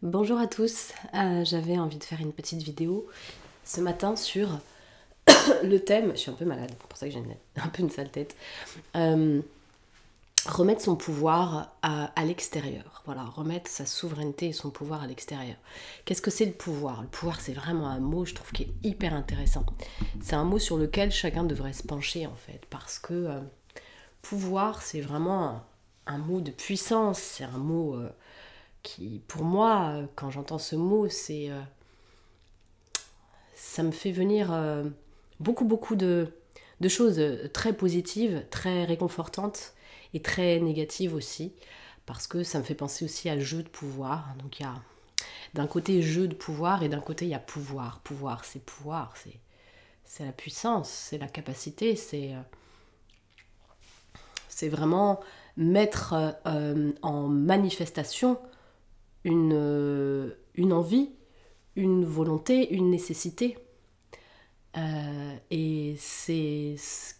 Bonjour à tous, j'avais envie de faire une petite vidéo ce matin sur le thème, je suis un peu malade, c'est pour ça que j'ai un peu une sale tête, euh, remettre son pouvoir à l'extérieur, voilà, remettre sa souveraineté et son pouvoir à l'extérieur. Qu'est-ce que c'est le pouvoir? Le pouvoir, c'est vraiment un mot, je trouve, qui est hyper intéressant. C'est un mot sur lequel chacun devrait se pencher en fait, parce que pouvoir, c'est vraiment un mot de puissance, c'est un mot qui, pour moi, quand j'entends ce mot, ça me fait venir beaucoup de choses très positives, très réconfortantes et très négatives aussi, parce que ça me fait penser aussi à jeu de pouvoir. Donc il y a d'un côté jeu de pouvoir et d'un côté il y a pouvoir. Pouvoir, c'est la puissance, c'est la capacité, c'est vraiment mettre en manifestation une envie, une volonté, une nécessité. Et c'est ce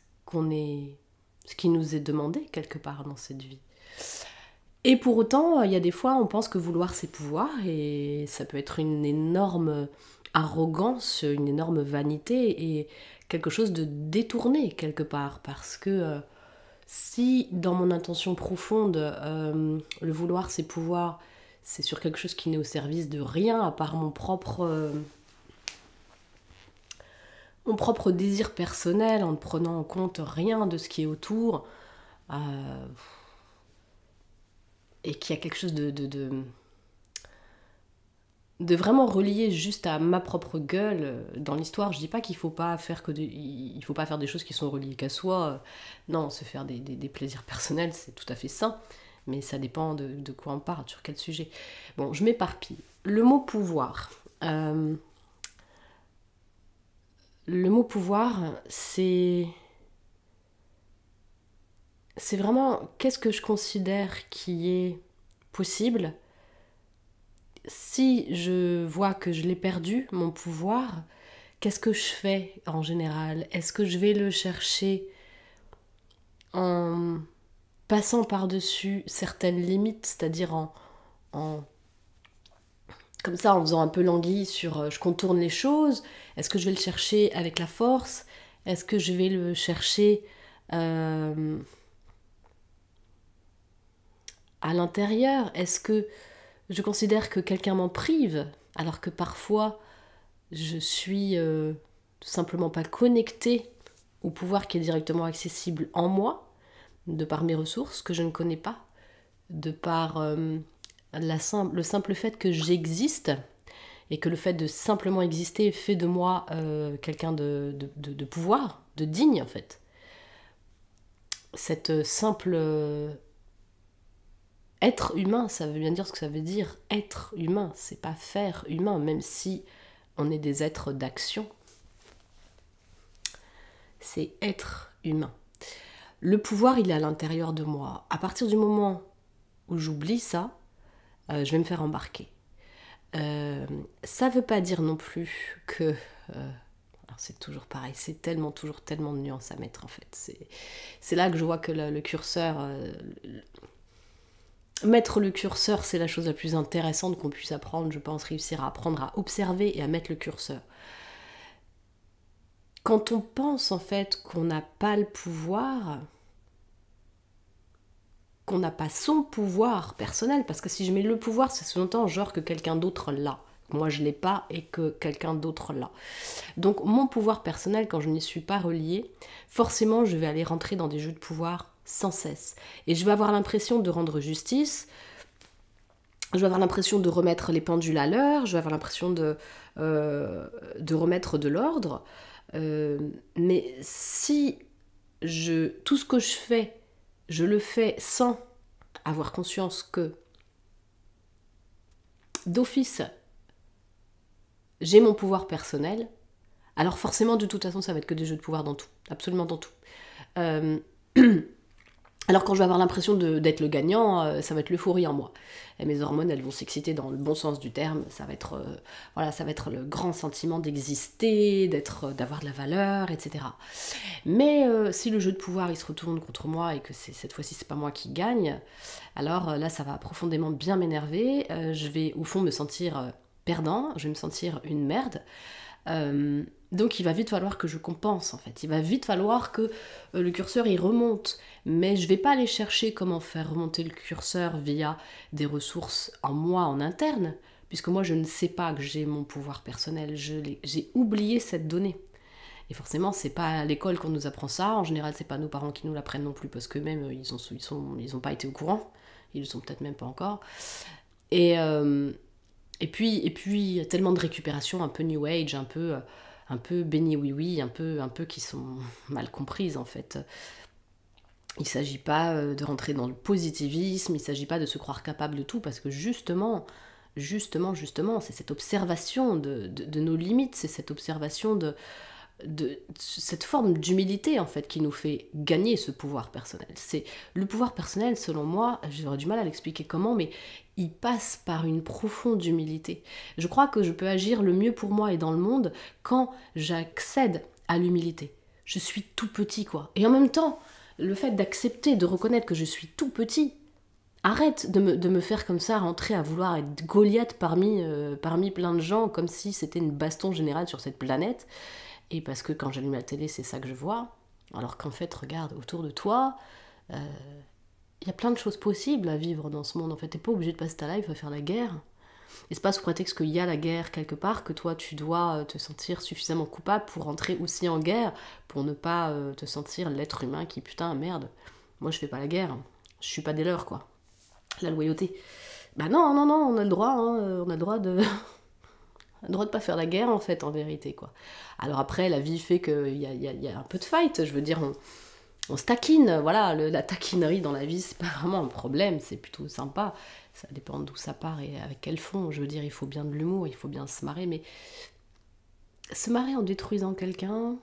qui nous est demandé quelque part dans cette vie. Et pour autant, il y a des fois, on pense que vouloir c'est pouvoir, et ça peut être une énorme arrogance, une énorme vanité, et quelque chose de détourné quelque part, parce que si dans mon intention profonde, le vouloir c'est pouvoir, c'est sur quelque chose qui n'est au service de rien à part mon propre désir personnel, en ne prenant en compte rien de ce qui est autour, et qu'il y a quelque chose de vraiment relié juste à ma propre gueule dans l'histoire. Je dis pas qu'il faut pas faire il faut pas faire des choses qui sont reliées qu'à soi. Non, se faire des plaisirs personnels, c'est tout à fait sain, mais ça dépend de quoi on parle, sur quel sujet. Bon, je m'éparpille. Le mot pouvoir. Le mot pouvoir, c'est vraiment qu'est-ce que je considère qui est possible si je vois que je l'ai perdu, mon pouvoir. Qu'est-ce que je fais en général? Est-ce que je vais le chercher en passant par-dessus certaines limites, c'est-à-dire en comme ça, en faisant un peu l'anguille sur je contourne les choses? Est-ce que je vais le chercher avec la force? Est-ce que je vais le chercher euh, à l'intérieur? Est-ce que je considère que quelqu'un m'en prive alors que parfois je suis tout simplement pas connectée au pouvoir qui est directement accessible en moi, de par mes ressources que je ne connais pas, de par le simple fait que j'existe, et que le fait de simplement exister fait de moi quelqu'un de pouvoir, de digne en fait. Cette simple être humain, ça veut bien dire ce que ça veut dire être humain, c'est pas faire humain, même si on est des êtres d'action, c'est être humain. Le pouvoir, il est à l'intérieur de moi. À partir du moment où j'oublie ça, je vais me faire embarquer. Ça veut pas dire non plus que... c'est toujours pareil, c'est toujours tellement de nuances à mettre en fait. C'est là que je vois que le curseur... mettre le curseur, c'est la chose la plus intéressante qu'on puisse apprendre, je pense, réussir à apprendre à observer et à mettre le curseur. Quand on pense en fait qu'on n'a pas le pouvoir, qu'on n'a pas son pouvoir personnel, parce que si je mets le pouvoir, ça sous-entend genre que quelqu'un d'autre l'a. Moi je l'ai pas et que quelqu'un d'autre l'a. Donc mon pouvoir personnel, quand je n'y suis pas reliée, forcément je vais aller rentrer dans des jeux de pouvoir sans cesse. Et je vais avoir l'impression de rendre justice, je vais avoir l'impression de remettre les pendules à l'heure, je vais avoir l'impression de remettre de l'ordre. Mais si tout ce que je fais, je le fais sans avoir conscience que d'office, j'ai mon pouvoir personnel, alors forcément, de toute façon, ça va être que des jeux de pouvoir dans tout, absolument dans tout. Alors quand je vais avoir l'impression d'être le gagnant, ça va être l'euphorie en moi. Et mes hormones, elles vont s'exciter dans le bon sens du terme. Ça va être, voilà, ça va être le grand sentiment d'exister, d'avoir de la valeur, etc. Mais si le jeu de pouvoir, il se retourne contre moi et que cette fois-ci, c'est pas moi qui gagne, alors là, ça va profondément bien m'énerver. Je vais au fond me sentir perdant, je vais me sentir une merde. Donc il va vite falloir que je compense en fait. Il va vite falloir que le curseur il remonte. Mais je vais pas aller chercher comment faire remonter le curseur via des ressources en moi, en interne, puisque moi je ne sais pas que j'ai mon pouvoir personnel. J'ai oublié cette donnée. Et forcément, c'est pas à l'école qu'on nous apprend ça. En général, c'est pas nos parents qui nous l'apprennent non plus, parce qu'eux-mêmes, ils ont pas été au courant. Ils le sont peut-être même pas encore. Et puis, il y a tellement de récupération un peu New Age, un peu béni oui-oui, un peu qui sont mal comprises en fait. Il ne s'agit pas de rentrer dans le positivisme, il ne s'agit pas de se croire capable de tout, parce que justement, c'est cette observation de nos limites, c'est cette observation de cette forme d'humilité en fait qui nous fait gagner ce pouvoir personnel. C'est le pouvoir personnel, selon moi, j'aurais du mal à l'expliquer comment, mais il passe par une profonde humilité. Je crois que je peux agir le mieux pour moi et dans le monde quand j'accède à l'humilité. Je suis tout petit quoi. Et en même temps, le fait d'accepter, de reconnaître que je suis tout petit, arrête de me faire comme ça rentrer à vouloir être Goliath parmi plein de gens, comme si c'était une baston générale sur cette planète. Et parce que quand j'allume la télé, c'est ça que je vois. Alors qu'en fait, regarde, autour de toi, il y a plein de choses possibles à vivre dans ce monde. En fait, t'es pas obligé de passer ta life à faire la guerre. Et c'est pas sous prétexte qu'il y a la guerre quelque part que toi, tu dois te sentir suffisamment coupable pour entrer aussi en guerre, pour ne pas te sentir l'être humain qui, putain, merde, moi je fais pas la guerre. Je suis pas des leurs, quoi. La loyauté. Bah non, on a le droit, hein, on a le droit de... le droit de pas faire la guerre en fait, en vérité quoi. Alors après la vie fait qu'il y a un peu de fight, je veux dire on se taquine, voilà, la taquinerie dans la vie c'est pas vraiment un problème, c'est plutôt sympa, ça dépend d'où ça part et avec quel fond, je veux dire il faut bien de l'humour, il faut bien se marrer, mais se marrer en détruisant quelqu'un,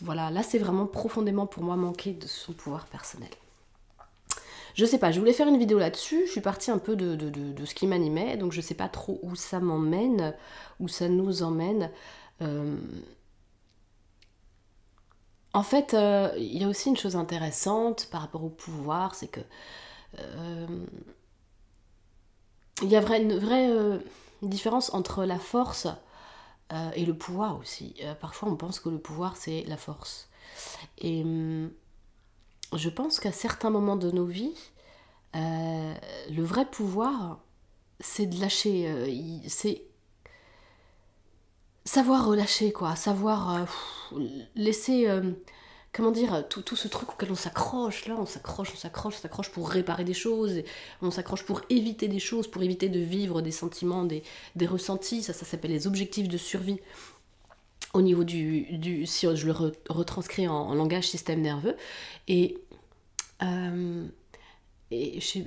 voilà, là c'est vraiment profondément pour moi manquer de son pouvoir personnel. Je sais pas, je voulais faire une vidéo là-dessus, je suis partie un peu de ce qui m'animait, donc je sais pas trop où ça m'emmène, où ça nous emmène. En fait, il y a aussi une chose intéressante par rapport au pouvoir, c'est que il y a une vraie différence entre la force et le pouvoir aussi. Parfois on pense que le pouvoir c'est la force. Et je pense qu'à certains moments de nos vies, le vrai pouvoir, c'est de lâcher, c'est savoir relâcher, quoi, savoir laisser, comment dire, tout ce truc auquel on s'accroche, là, on s'accroche pour réparer des choses, on s'accroche pour éviter des choses, pour éviter de vivre des sentiments, des ressentis, ça s'appelle les objectifs de survie. Au niveau si je le retranscris en langage système nerveux, et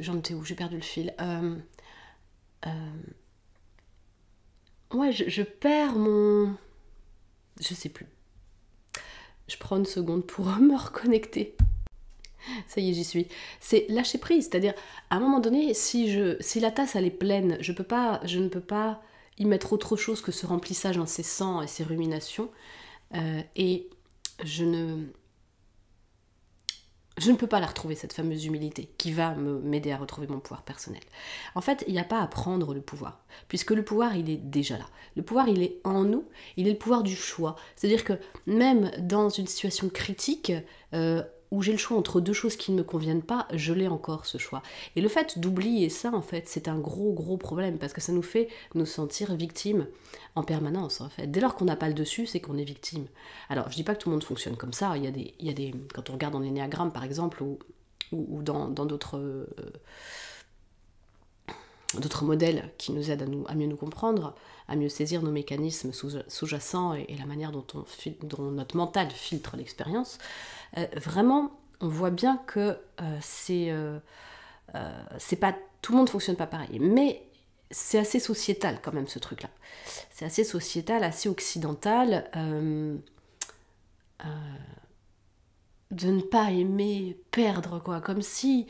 j'en étais où, j'ai perdu le fil. Ouais, je perds mon... Je sais plus. Je prends une seconde pour me reconnecter. Ça y est, j'y suis. C'est lâcher prise, c'est-à-dire, à un moment donné, si la tasse elle est pleine, je ne peux pas y mettre autre chose que ce remplissage incessant et ces ruminations. Et je ne peux pas la retrouver, cette fameuse humilité, qui va m'aider à retrouver mon pouvoir personnel. En fait, il n'y a pas à prendre le pouvoir, puisque le pouvoir, il est déjà là. Le pouvoir, il est en nous, il est le pouvoir du choix. C'est-à-dire que même dans une situation critique, où j'ai le choix entre deux choses qui ne me conviennent pas, je l'ai encore ce choix. Et le fait d'oublier ça, en fait, c'est un gros problème, parce que ça nous fait nous sentir victimes en permanence, en fait. Dès lors qu'on n'a pas le dessus, c'est qu'on est victime. Alors, je dis pas que tout le monde fonctionne comme ça, il y a des quand on regarde dans l'énéagramme, par exemple, ou dans d'autres modèles qui nous aident à mieux nous comprendre, à mieux saisir nos mécanismes sous-jacents et la manière dont notre mental filtre l'expérience, vraiment, on voit bien que c'est pas... Tout le monde ne fonctionne pas pareil, mais c'est assez sociétal quand même ce truc-là. C'est assez sociétal, assez occidental. de ne pas aimer perdre, quoi. Comme si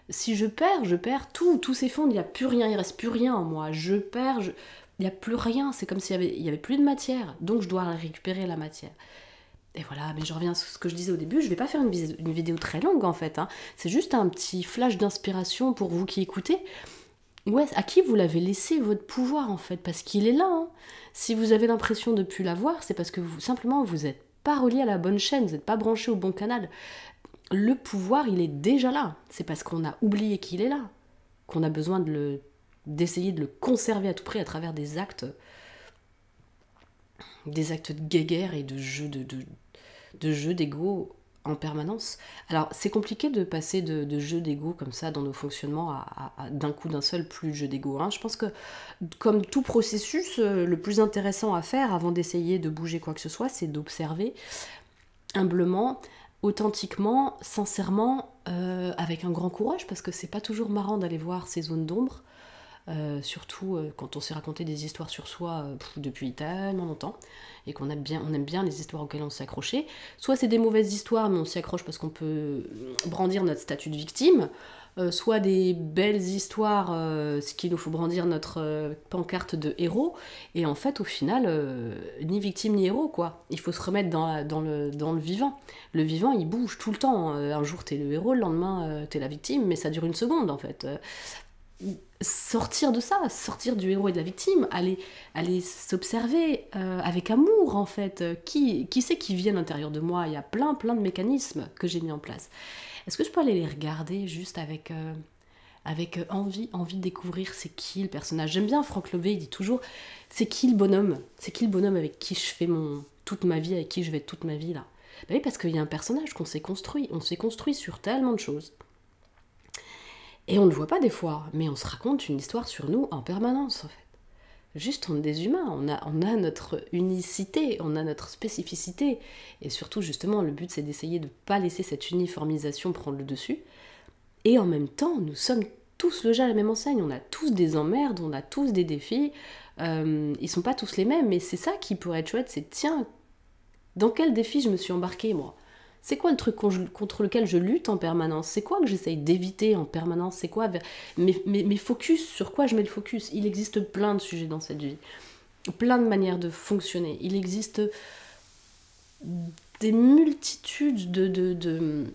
je perds tout, tout s'effondre, il n'y a plus rien, il reste plus rien en moi. Je perds, il n'y a plus rien, c'est comme s'il y avait plus de matière, donc je dois récupérer la matière. Et voilà, mais je reviens à ce que je disais au début, je vais pas faire une vidéo très longue en fait, hein. C'est juste un petit flash d'inspiration pour vous qui écoutez. Ouais, à qui vous l'avez laissé votre pouvoir en fait, parce qu'il est là, hein. Si vous avez l'impression de ne plus l'avoir, c'est parce que simplement vous n'êtes pas relié à la bonne chaîne, vous n'êtes pas branché au bon canal. Le pouvoir, il est déjà là. C'est parce qu'on a oublié qu'il est là, qu'on a besoin d'essayer de le conserver à tout prix à travers des actes de guéguerre et de jeux d'ego en permanence. Alors, c'est compliqué de passer de jeux d'ego comme ça dans nos fonctionnements à d'un coup d'un seul plus de jeu d'ego, hein. Je pense que, comme tout processus, le plus intéressant à faire avant d'essayer de bouger quoi que ce soit, c'est d'observer humblement, authentiquement, sincèrement, avec un grand courage, parce que c'est pas toujours marrant d'aller voir ces zones d'ombre. Surtout quand on s'est raconté des histoires sur soi depuis tellement longtemps et on aime bien les histoires auxquelles on s'est accroché. Soit c'est des mauvaises histoires mais on s'y accroche parce qu'on peut brandir notre statut de victime, soit des belles histoires, ce qu'il nous faut brandir notre pancarte de héros, et en fait au final ni victime ni héros, quoi. Il faut se remettre dans le vivant. Le vivant il bouge tout le temps, un jour t'es le héros, le lendemain t'es la victime, mais ça dure une seconde en fait. Sortir de ça, sortir du héros et de la victime, aller s'observer avec amour en fait. Qui c'est qui vit à l'intérieur de moi? Il y a plein de mécanismes que j'ai mis en place. Est-ce que je peux aller les regarder juste avec envie de découvrir c'est qui le personnage? J'aime bien Franck Levé, il dit toujours c'est qui le bonhomme? C'est qui le bonhomme avec qui je fais toute ma vie, avec qui je vais toute ma vie là? Ben oui, parce qu'il y a un personnage qu'on s'est construit, on s'est construit sur tellement de choses. Et on ne le voit pas des fois, mais on se raconte une histoire sur nous en permanence, en fait. Juste, on est des humains, on a notre unicité, on a notre spécificité. Et surtout, justement, le but, c'est d'essayer de ne pas laisser cette uniformisation prendre le dessus. Et en même temps, nous sommes tous logés à la même enseigne. On a tous des emmerdes, on a tous des défis. Ils sont pas tous les mêmes, mais c'est ça qui pourrait être chouette, c'est tiens, dans quel défi je me suis embarquée, moi? C'est quoi le truc contre lequel je lutte en permanence? C'est quoi que j'essaye d'éviter en permanence? C'est quoi mes focus? Sur quoi je mets le focus? Il existe plein de sujets dans cette vie, plein de manières de fonctionner. Il existe des multitudes de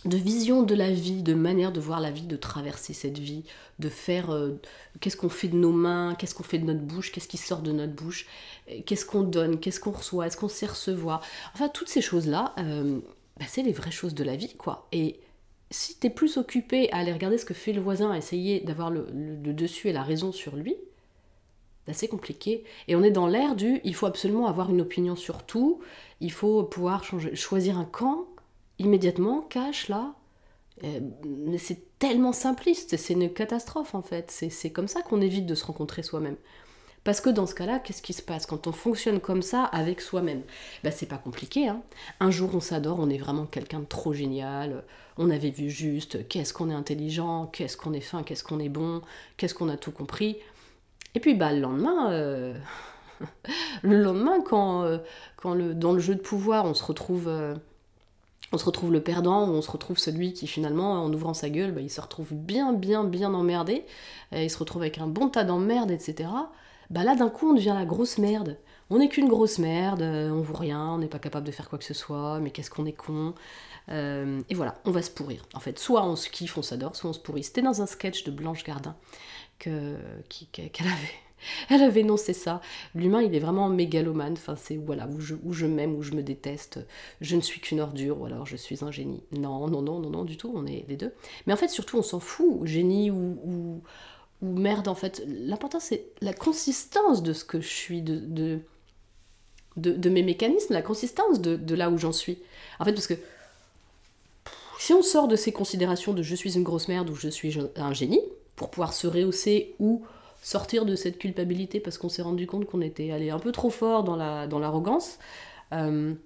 visions de la vie, de manières de voir la vie, de traverser cette vie, de faire qu'est-ce qu'on fait de nos mains, qu'est-ce qu'on fait de notre bouche, qu'est-ce qui sort de notre bouche, qu'est-ce qu'on donne, qu'est-ce qu'on reçoit, est-ce qu'on sait recevoir. Enfin, toutes ces choses-là, c'est les vraies choses de la vie, quoi. Et si t'es plus occupé à aller regarder ce que fait le voisin, à essayer d'avoir le dessus et la raison sur lui, c'est compliqué. Et on est dans l'ère il faut absolument avoir une opinion sur tout, il faut pouvoir choisir un camp, immédiatement, cash, là. Mais c'est tellement simpliste, c'est une catastrophe en fait. C'est comme ça qu'on évite de se rencontrer soi-même. Parce que dans ce cas-là, qu'est-ce qui se passe quand on fonctionne comme ça avec soi-même? C'est pas compliqué, hein. Un jour on s'adore, on est vraiment quelqu'un de trop génial, on avait vu juste, qu'est-ce qu'on est intelligent, qu'est-ce qu'on est fin, qu'est-ce qu'on est bon, qu'est-ce qu'on a tout compris. Et puis le lendemain, dans le jeu de pouvoir, on se retrouve le perdant, ou on se retrouve celui qui finalement, en ouvrant sa gueule, il se retrouve bien emmerdé, il se retrouve avec un bon tas d'emmerdes, etc. Là d'un coup on devient la grosse merde. On n'est qu'une grosse merde, on vaut rien, on n'est pas capable de faire quoi que ce soit, mais qu'est-ce qu'on est con. Et voilà, on va se pourrir. En fait, soit on se kiffe, on s'adore, soit on se pourrit. C'était dans un sketch de Blanche Gardin qu'elle avait. Elle avait énoncé ça. L'humain, il est vraiment mégalomane. Enfin, c'est voilà, où je m'aime, où je me déteste. Je ne suis qu'une ordure, ou alors je suis un génie. Non, du tout, on est les deux. Mais en fait, surtout, on s'en fout. Génie ou merde, en fait. L'important, c'est la consistance de ce que je suis, de mes mécanismes, la consistance de là où j'en suis. En fait, parce que si on sort de ces considérations de je suis une grosse merde ou je suis un génie, pour pouvoir se rehausser ou sortir de cette culpabilité parce qu'on s'est rendu compte qu'on était allé un peu trop fort dans l'arrogance,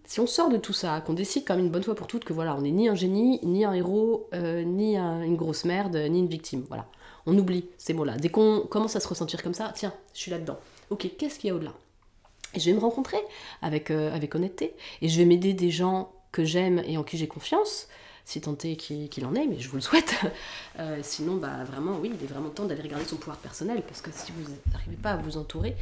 si on sort de tout ça, qu'on décide quand même une bonne fois pour toutes que voilà, on n'est ni un génie, ni un héros, ni une grosse merde, ni une victime, voilà. On oublie ces mots-là. Dès qu'on commence à se ressentir comme ça, tiens, je suis là-dedans. Ok, qu'est-ce qu'il y a au-delà? Et je vais me rencontrer avec honnêteté, et je vais m'aider des gens que j'aime et en qui j'ai confiance, si tant est qu'il en est, mais je vous le souhaite. Sinon, bah vraiment, oui, il est vraiment temps d'aller regarder son pouvoir personnel, parce que si vous n'arrivez pas à vous entourer,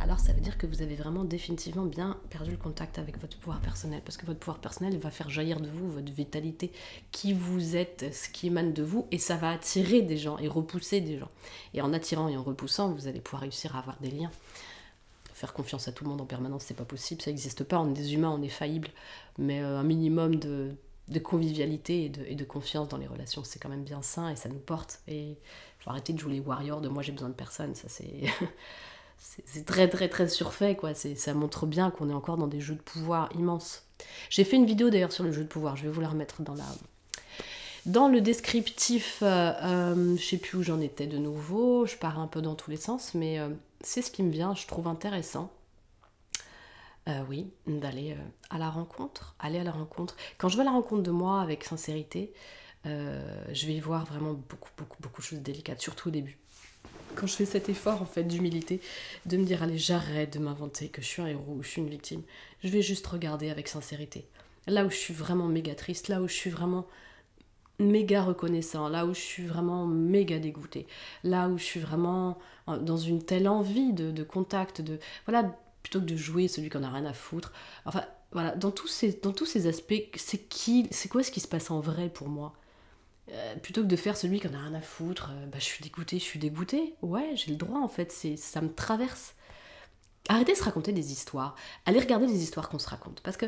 alors ça veut dire que vous avez vraiment définitivement bien perdu le contact avec votre pouvoir personnel, parce que votre pouvoir personnel va faire jaillir de vous votre vitalité, qui vous êtes, ce qui émane de vous, et ça va attirer des gens et repousser des gens. Et en attirant et en repoussant, vous allez pouvoir réussir à avoir des liens. Faire confiance à tout le monde en permanence, c'est pas possible, ça n'existe pas, on est des humains, on est faillibles, mais un minimum de convivialité et de confiance dans les relations, c'est quand même bien sain et ça nous porte. Et il faut arrêter de jouer les warriors de moi j'ai besoin de personne, ça c'est c'est très très très surfait quoi, ça montre bien qu'on est encore dans des jeux de pouvoir immenses. J'ai fait une vidéo d'ailleurs sur le jeu de pouvoir, je vais vous la remettre dans le descriptif, je sais plus où j'en étais de nouveau, je pars un peu dans tous les sens, mais c'est ce qui me vient, je trouve intéressant. Oui, d'aller à la rencontre, aller à la rencontre. Quand je vais à la rencontre de moi avec sincérité, je vais y voir vraiment beaucoup de choses délicates, surtout au début. Quand je fais cet effort en fait d'humilité, de me dire allez j'arrête de m'inventer que je suis un héros ou je suis une victime, je vais juste regarder avec sincérité. Là où je suis vraiment méga triste, là où je suis vraiment méga reconnaissant, là où je suis vraiment méga dégoûtée, là où je suis vraiment dans une telle envie de contact, voilà, plutôt que de jouer celui qu'on n'a rien à foutre. Enfin, voilà, dans tous ces aspects, c'est quoi ce qui se passe en vrai pour moi? Plutôt que de faire celui qu'on n'a rien à foutre, bah, je suis dégoûtée. Ouais, j'ai le droit en fait, ça me traverse. Arrêtez de se raconter des histoires. Allez regarder les histoires qu'on se raconte. Parce que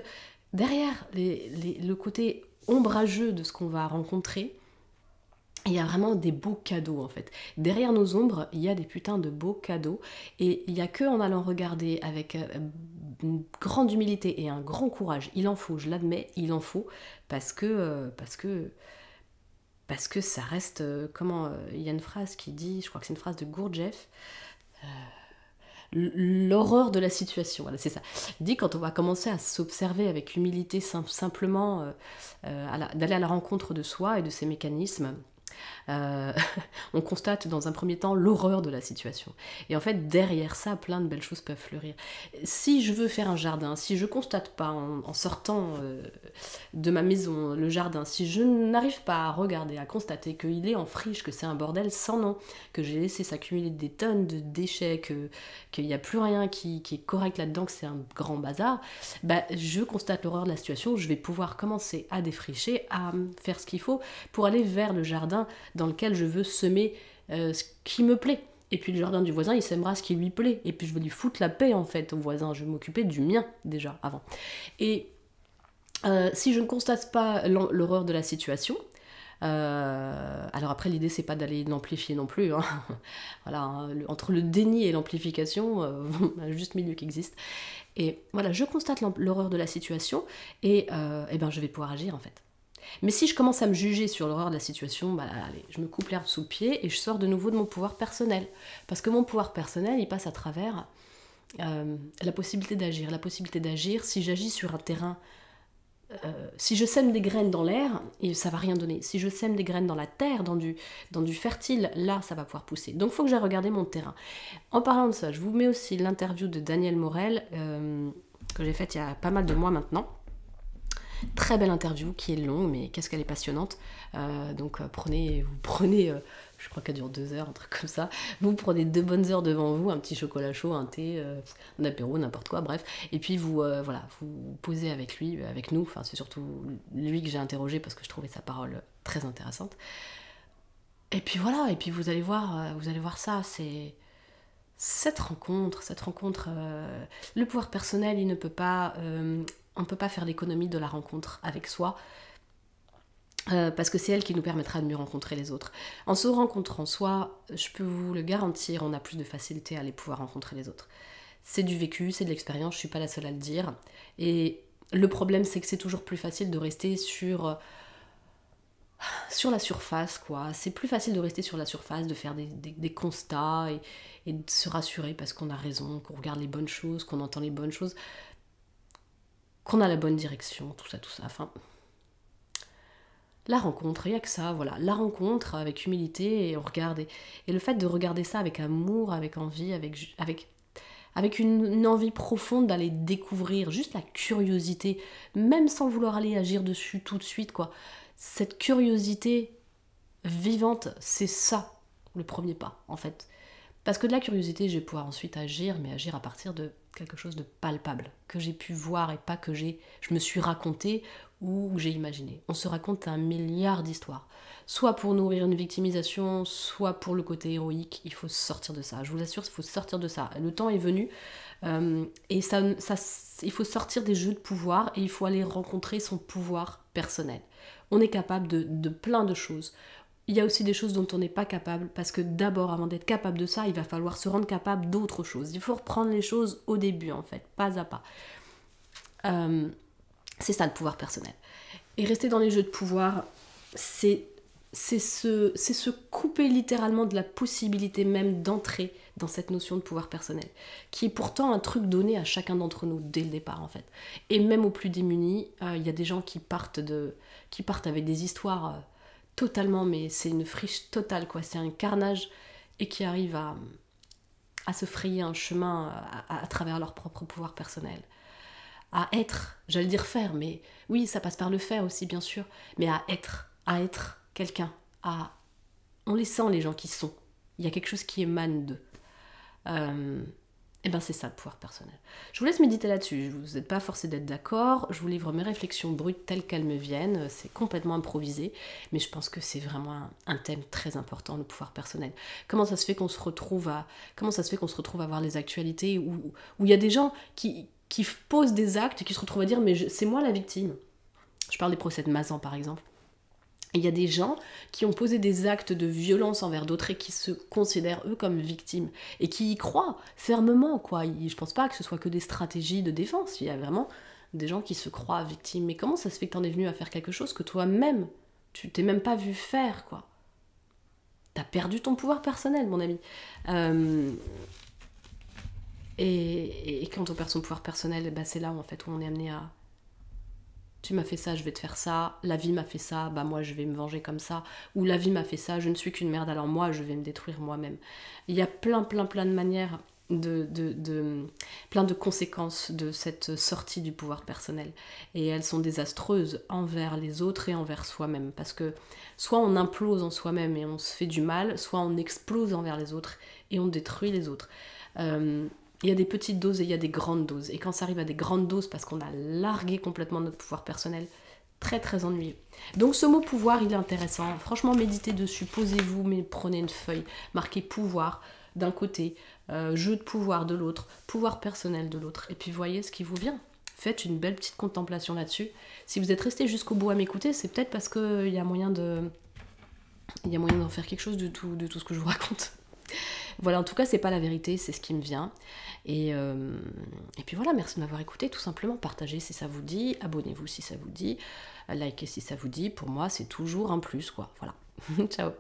derrière le côté ombrageux de ce qu'on va rencontrer, il y a vraiment des beaux cadeaux en fait. Derrière nos ombres, il y a des putains de beaux cadeaux. Et il n'y a que en allant regarder avec une grande humilité et un grand courage, il en faut, je l'admets, il en faut, parce que ça reste, il y a une phrase qui dit, je crois que c'est une phrase de Gurdjieff, l'horreur de la situation, voilà, c'est ça. Il dit quand on va commencer à s'observer avec humilité, simplement d'aller à la rencontre de soi et de ses mécanismes, on constate dans un premier temps l'horreur de la situation. Et en fait, derrière ça, plein de belles choses peuvent fleurir. Si je veux faire un jardin, si je constate pas en sortant de ma maison le jardin, si je n'arrive pas à regarder, à constater qu'il est en friche, que c'est un bordel sans nom, que j'ai laissé s'accumuler des tonnes de déchets, qu'il n'y a plus rien qui est correct là-dedans, que c'est un grand bazar, bah, je constate l'horreur de la situation, je vais pouvoir commencer à défricher, à faire ce qu'il faut pour aller vers le jardin dans lequel je veux semer ce qui me plaît. Et puis le jardin du voisin, il sèmera ce qui lui plaît. Et puis je vais lui foutre la paix en fait au voisin. Je vais m'occuper du mien déjà avant. Et si je ne constate pas l'horreur de la situation, alors après l'idée c'est pas d'aller l'amplifier non plus. Hein. Voilà, hein, entre le déni et l'amplification, un juste milieu qui existe. Et voilà, je constate l'horreur de la situation et ben je vais pouvoir agir en fait. Mais si je commence à me juger sur l'horreur de la situation, bah allez, je me coupe l'herbe sous le pied et je sors de nouveau de mon pouvoir personnel. Parce que mon pouvoir personnel, il passe à travers la possibilité d'agir. La possibilité d'agir, si j'agis sur un terrain, si je sème des graines dans l'air, ça va rien donner. Si je sème des graines dans la terre, dans du fertile, là, ça va pouvoir pousser. Donc il faut que j'aille regarder mon terrain. En parlant de ça, je vous mets aussi l'interview de Daniel Morel, que j'ai faite il y a pas mal de mois maintenant. Très belle interview qui est longue, mais qu'est-ce qu'elle est passionnante. Donc vous prenez, je crois qu'elle dure 2 heures, un truc comme ça. Vous prenez 2 bonnes heures devant vous, un petit chocolat chaud, un thé, un apéro, n'importe quoi, bref. Et puis vous posez avec lui, avec nous. Enfin, c'est surtout lui que j'ai interrogé parce que je trouvais sa parole très intéressante. Et puis voilà, et puis vous allez voir ça, c'est cette rencontre, le pouvoir personnel, il ne peut pas, on ne peut pas faire l'économie de la rencontre avec soi, parce que c'est elle qui nous permettra de mieux rencontrer les autres. En se rencontrant soi, je peux vous le garantir, on a plus de facilité à aller pouvoir rencontrer les autres. C'est du vécu, c'est de l'expérience, je suis pas la seule à le dire. Et le problème, c'est que c'est toujours plus facile de rester sur la surface, quoi. C'est plus facile de rester sur la surface, de faire des constats et de se rassurer parce qu'on a raison, qu'on regarde les bonnes choses, qu'on entend les bonnes choses, qu'on a la bonne direction, tout ça. Enfin, la rencontre, il n'y a que ça, voilà. La rencontre avec humilité et on regarde. Et le fait de regarder ça avec amour, avec envie, avec avec une envie profonde d'aller découvrir, juste la curiosité, même sans vouloir aller agir dessus tout de suite, quoi. Cette curiosité vivante, c'est ça le premier pas, en fait. Parce que de la curiosité, je vais pouvoir ensuite agir, mais agir à partir de quelque chose de palpable, que j'ai pu voir et pas que je me suis raconté ou que j'ai imaginé. On se raconte un milliard d'histoires. Soit pour nourrir une victimisation, soit pour le côté héroïque, il faut sortir de ça. Je vous assure, il faut sortir de ça. Le temps est venu, et il faut sortir des jeux de pouvoir et il faut aller rencontrer son pouvoir personnel. On est capable de plein de choses. Il y a aussi des choses dont on n'est pas capable, parce que d'abord, avant d'être capable de ça, il va falloir se rendre capable d'autres choses. Il faut reprendre les choses au début, en fait, pas à pas. C'est ça le pouvoir personnel. Et rester dans les jeux de pouvoir, c'est se couper littéralement de la possibilité même d'entrer dans cette notion de pouvoir personnel, qui est pourtant un truc donné à chacun d'entre nous dès le départ, en fait. Et même aux plus démunis, il y a des gens qui partent avec des histoires... totalement, mais c'est une friche totale, quoi. C'est un carnage, et qui arrivent à se frayer un chemin à travers leur propre pouvoir personnel. À être, j'allais dire faire, mais oui, ça passe par le faire aussi, bien sûr, mais à être quelqu'un, on les sent, les gens qui sont. Il y a quelque chose qui émane d'eux. Et ben c'est ça le pouvoir personnel. Je vous laisse méditer là-dessus, vous n'êtes pas forcé d'être d'accord, je vous livre mes réflexions brutes telles qu'elles me viennent, c'est complètement improvisé, mais je pense que c'est vraiment un thème très important, le pouvoir personnel. Comment ça se fait qu'on se retrouve à voir les actualités où il y a des gens qui posent des actes et qui se retrouvent à dire mais c'est moi la victime. Je parle des procès de Mazan par exemple. Il y a des gens qui ont posé des actes de violence envers d'autres et qui se considèrent eux comme victimes et qui y croient fermement, quoi. Je pense pas que ce soit que des stratégies de défense, il y a vraiment des gens qui se croient victimes. Mais comment ça se fait que t'en es venu à faire quelque chose que toi-même, tu t'es même pas vu faire, quoi. T'as perdu ton pouvoir personnel, mon ami. Et quand on perd son pouvoir personnel, bah c'est là en fait où on est amené à... Tu m'as fait ça, je vais te faire ça, la vie m'a fait ça, bah moi je vais me venger comme ça, ou la vie m'a fait ça, je ne suis qu'une merde, alors moi je vais me détruire moi-même. Il y a plein de manières, plein de conséquences de cette sortie du pouvoir personnel. Et elles sont désastreuses envers les autres et envers soi-même, parce que soit on implose en soi-même et on se fait du mal, soit on explose envers les autres et on détruit les autres. Il y a des petites doses et il y a des grandes doses. Et quand ça arrive à des grandes doses, parce qu'on a largué complètement notre pouvoir personnel, très très ennuyeux. Donc ce mot pouvoir, il est intéressant. Franchement, méditez dessus, posez-vous, mais prenez une feuille, marquez pouvoir d'un côté, jeu de pouvoir de l'autre, pouvoir personnel de l'autre, et puis voyez ce qui vous vient. Faites une belle petite contemplation là-dessus. Si vous êtes resté jusqu'au bout à m'écouter, c'est peut-être parce qu'il y a moyen d'en faire quelque chose de tout ce que je vous raconte. Voilà, en tout cas, c'est pas la vérité, c'est ce qui me vient. Et puis voilà, merci de m'avoir écouté, tout simplement. Partagez si ça vous dit, abonnez-vous si ça vous dit, likez si ça vous dit. Pour moi, c'est toujours un plus, quoi. Voilà. Ciao.